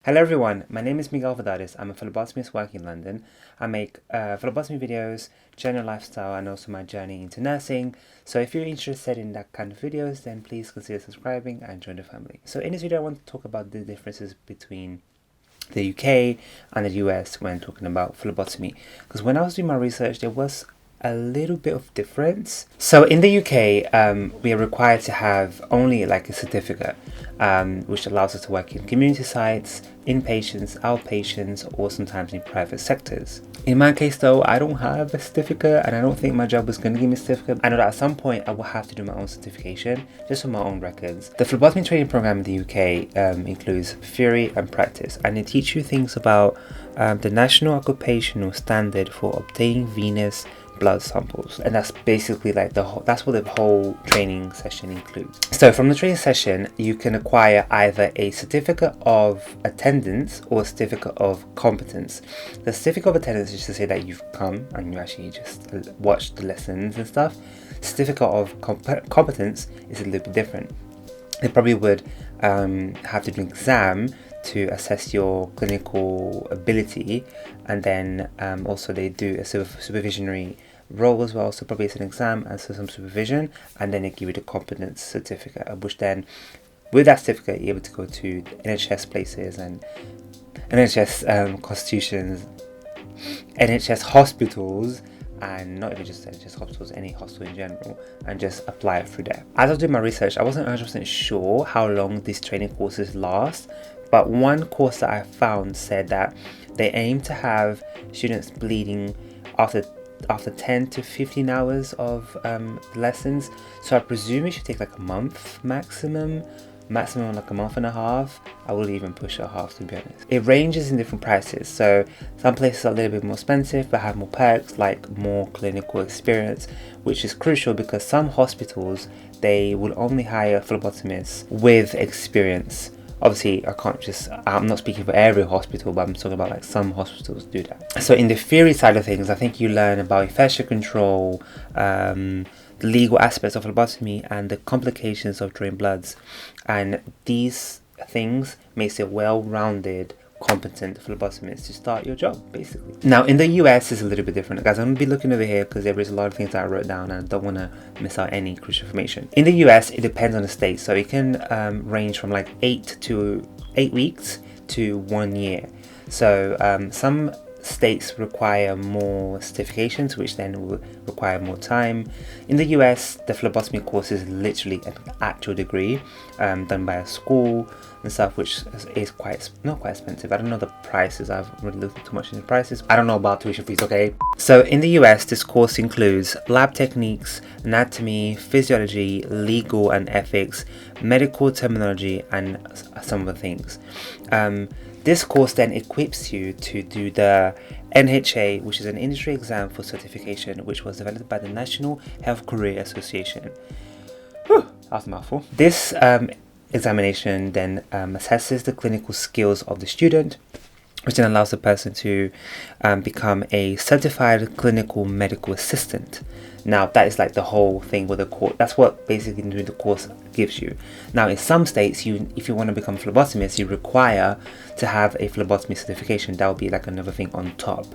Hello everyone, my name is Miguel VERDADES. I'm a phlebotomist working in London. I make phlebotomy videos, general lifestyle, and also my journey into nursing. So if you're interested in that kind of videos, then please consider subscribing and join the family. So in this video I want to talk about the differences between the UK and the US when talking about phlebotomy. Because when I was doing my research, there was a little bit of difference. So in the UK, we are required to have only like a certificate, which allows us to work in community sites, inpatients, outpatients, or sometimes in private sectors. In my case though, I don't have a certificate and I don't think my job was going to give me a certificate. I know that at some point I will have to do my own certification, just for my own records. The phlebotomy training program in the UK includes theory and practice, and they teach you things about the National Occupational Standard for obtaining venous blood samples, and that's basically like that's what the whole training session includes. So from the training session you can acquire either a certificate of attendance or a certificate of competence. The certificate of attendance is to say that you've come and you actually just watched the lessons and stuff. Certificate of competence is a little bit different. They probably would have to do an exam to assess your clinical ability, and then also they do a supervisionary role as well, so probably it's an exam and so some supervision, and then they give you the competence certificate, which then with that certificate you're able to go to NHS places and NHS constitutions, NHS hospitals, and not even just NHS hospitals, any hospital in general, and just apply it through there. As I was doing my research, I wasn't 100% sure how long these training courses last, but one course that I found said that they aim to have students bleeding after 10 to 15 hours of lessons. So I presume it should take like a month maximum like a month and a half. I will even push a half, to be honest. It ranges in different prices, so some places are a little bit more expensive but have more perks like more clinical experience, which is crucial because some hospitals, they will only hire phlebotomists with experience. Obviously, I'm not speaking for every hospital, but I'm talking about like some hospitals do that. So in the theory side of things, I think you learn about infection control, the legal aspects of phlebotomy, and the complications of drawing bloods. And these things makes it well-rounded, competent phlebotomist to start your job, basically. Now in the US it's a little bit different, guys. I'm gonna be looking over here because there is a lot of things that I wrote down and I don't want to miss out any crucial information. In the US it depends on the state, so it can range from like 8 weeks to 1 year. So some states require more certifications, which then will require more time. In the US, the phlebotomy course is literally an actual degree done by a school and stuff, which is not quite expensive. I don't know the prices. I've really looked too much into prices. I don't know about tuition fees, okay? So in the US, this course includes lab techniques, anatomy, physiology, legal and ethics, medical terminology, and some other things. This course then equips you to do the NHA, which is an industry exam for certification, which was developed by the National Health Career Association. Whew, that's a mouthful. This examination then assesses the clinical skills of the student, which then allows the person to become a certified clinical medical assistant. Now that is like the whole thing with the course. That's what basically doing the course gives you. Now in some states, if you want to become a phlebotomist, you require to have a phlebotomy certification. That would be like another thing on top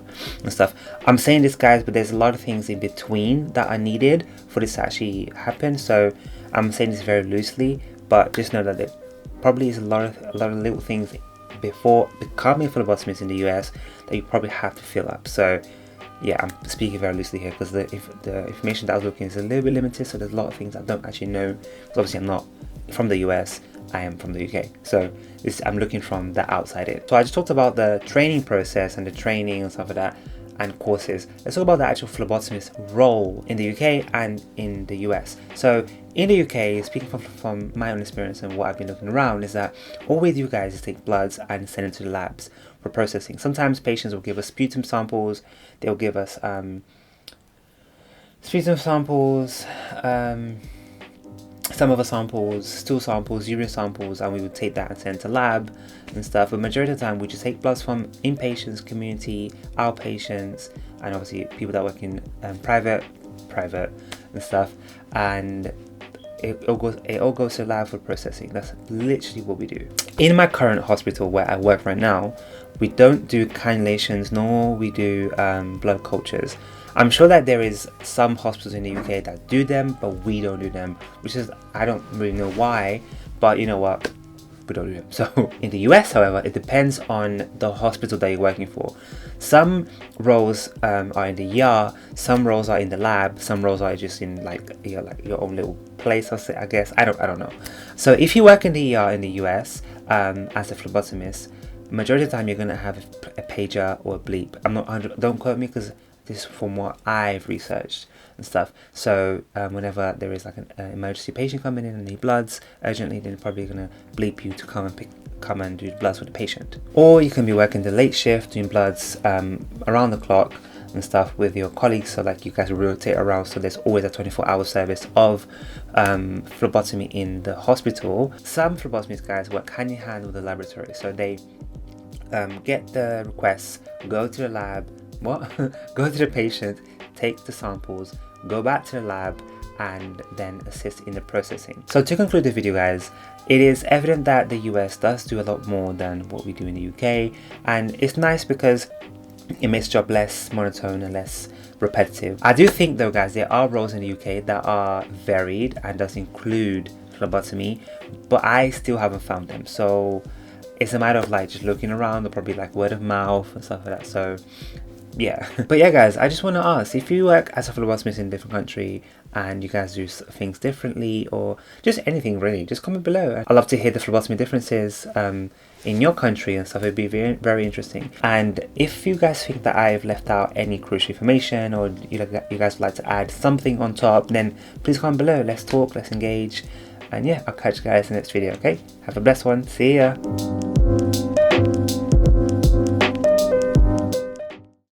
and stuff. I'm saying this, guys, but there's a lot of things in between that are needed for this to actually happen. So I'm saying this very loosely, but just know that there probably is a lot of little things before becoming a phlebotomist in the US that you probably have to fill up. So yeah, I'm speaking very loosely here because the information that I was looking is a little bit limited, so there's a lot of things I don't actually know, because obviously I'm not from the US, I am from the UK, so I'm looking from the outside in. So I just talked about the training process and the training and stuff like that and courses. Let's talk about the actual phlebotomist role in the UK and in the US. So in the UK, speaking from my own experience and what I've been looking around, is that all we do, guys, is take bloods and send it to the labs for processing. Sometimes patients will give us sputum samples, they'll give us sputum samples, some other samples, stool samples, urine samples, and we would take that and send to lab and stuff. But majority of the time we just take bloods from inpatients, community, outpatients, and obviously people that work in private and stuff. And it all goes to lab for processing. That's literally what we do. In my current hospital where I work right now, we don't do cannulations, nor we do blood cultures. I'm sure that there is some hospitals in the UK that do them, but we don't do them, which is, I don't really know why, but you know what, we don't do them. So in the US, however, it depends on the hospital that you're working for. Some roles are in the ER, some roles are in the lab, some roles are just in like your own little place, I guess. I don't know. So if you work in the ER in the US as a phlebotomist, majority of the time you're gonna have a pager or a bleep. I'm not 100, don't quote me, because this is from what I've researched and stuff. So whenever there is like an emergency patient coming in and need bloods urgently, then they're probably gonna bleep you to come and do bloods for the patient. Or you can be working the late shift doing bloods around the clock and stuff with your colleagues, so like you guys rotate around, so there's always a 24-hour service of phlebotomy in the hospital. Some phlebotomist guys work hand in hand with the laboratory, so they get the requests, go to the lab, go to the patient, take the samples, go back to the lab, and then assist in the processing. So to conclude the video, guys, it is evident that the US does do a lot more than what we do in the UK, and it's nice because it makes the job less monotone and less repetitive. I do think though, guys, there are roles in the UK that are varied and does include phlebotomy, but I still haven't found them. So it's a matter of like just looking around, or probably like word of mouth and stuff like that. So yeah. But yeah, guys, I just want to ask, if you work as a phlebotomist in a different country and you guys do things differently, or just anything really, just comment below. I'd love to hear the phlebotomy differences in your country and stuff. It'd be very, very interesting. And if you guys think that I've left out any crucial information, or you guys would like to add something on top, then please comment below. Let's talk, let's engage. And yeah, I'll catch you guys in the next video, okay? Have a blessed one. See ya.